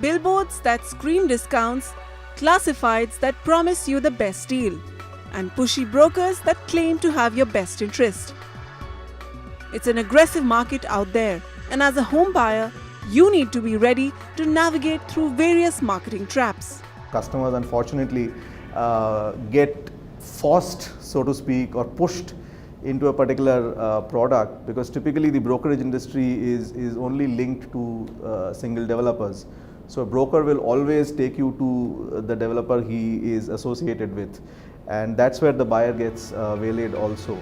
Billboards that scream discounts, classifieds that promise you the best deal, and pushy brokers that claim to have your best interest. It's an aggressive market out there, and as a home buyer, you need to be ready to navigate through various marketing traps. Customers unfortunately get forced, so to speak, or pushed into a particular product, because typically the brokerage industry is only linked to single developers. So a broker will always take you to the developer he is associated with, and that's where the buyer gets waylaid also.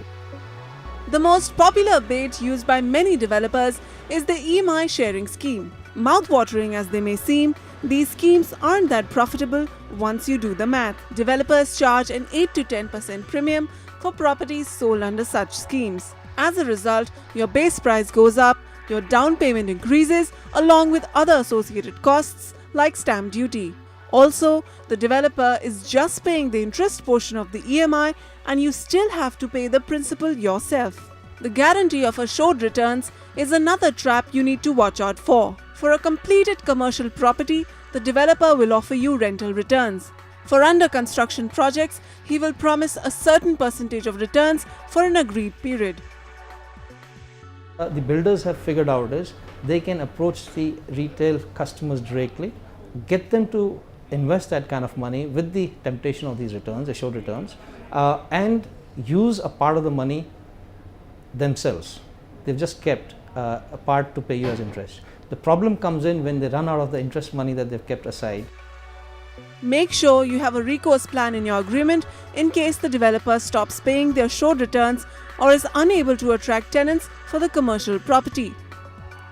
The most popular bait used by many developers is the EMI sharing scheme. Mouth-watering as they may seem, these schemes aren't that profitable once you do the math. Developers charge an 8 to 10% premium for properties sold under such schemes. As a result, your base price goes up, your down payment increases along with other associated costs like stamp duty. Also, the developer is just paying the interest portion of the EMI and you still have to pay the principal yourself. The guarantee of assured returns is another trap you need to watch out for. For a completed commercial property, the developer will offer you rental returns. For under construction projects, he will promise a certain percentage of returns for an agreed period. The builders have figured out is they can approach the retail customers directly, get them to invest that kind of money with the temptation of these returns, assured returns, and use a part of the money themselves. They've just kept a part to pay you as interest. The problem comes in when they run out of the interest money that they've kept aside. Make sure you have a recourse plan in your agreement in case the developer stops paying their assured returns or is unable to attract tenants for the commercial property.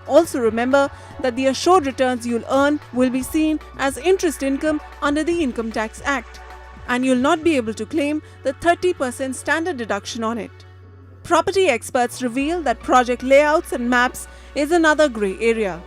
Also remember that the assured returns you'll earn will be seen as interest income under the Income Tax Act, and you'll not be able to claim the 30% standard deduction on it. Property experts reveal that project layouts and maps is another grey area.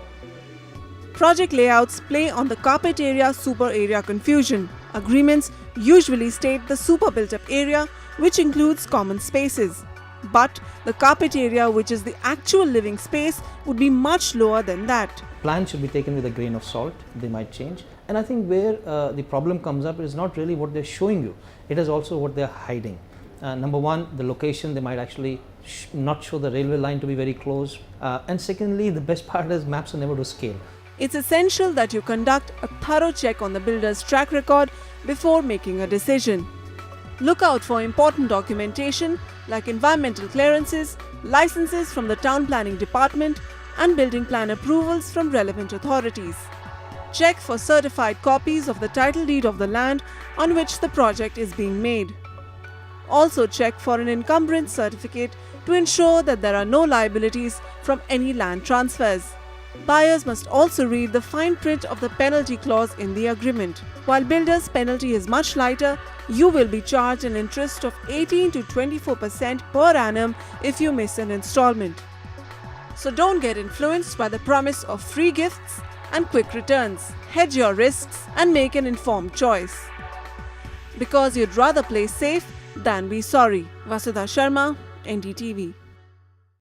Project layouts play on the carpet area super area confusion. Agreements usually state the super built up area, which includes common spaces. But the carpet area, which is the actual living space, would be much lower than that. Plans should be taken with a grain of salt. They might change. And I think where the problem comes up is not really what they're showing you. It is also what they're hiding. Number one, the location, they might actually not show the railway line to be very close. And secondly, the best part is maps are never to scale. It's essential that you conduct a thorough check on the builder's track record before making a decision. Look out for important documentation like environmental clearances, licenses from the town planning department, and building plan approvals from relevant authorities. Check for certified copies of the title deed of the land on which the project is being made. Also check for an encumbrance certificate to ensure that there are no liabilities from any land transfers. Buyers must also read the fine print of the penalty clause in the agreement. While builder's penalty is much lighter, you will be charged an interest of 18 to 24% per annum if you miss an installment. So don't get influenced by the promise of free gifts and quick returns. Hedge your risks and make an informed choice. Because you'd rather play safe than be sorry. Vasudha Sharma, NDTV.